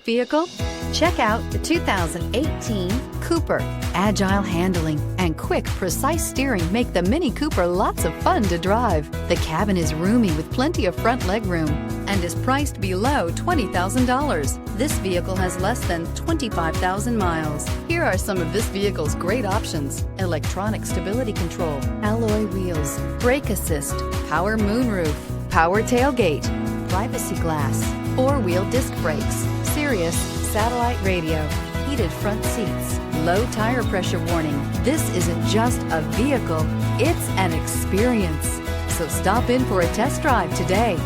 Vehicle? Check out the 2018 Cooper. Agile handling and quick, precise steering make the Mini Cooper lots of fun to drive. The cabin is roomy with plenty of front legroom and is priced below $20,000. This vehicle has less than 25,000 miles. Here are some of this vehicle's great options: electronic stability control, alloy wheels, brake assist, power moonroof, power tailgate, privacy glass, four-wheel disc brakes, Sirius satellite radio, heated front seats, low tire pressure warning. This isn't just a vehicle, it's an experience. So stop in for a test drive today.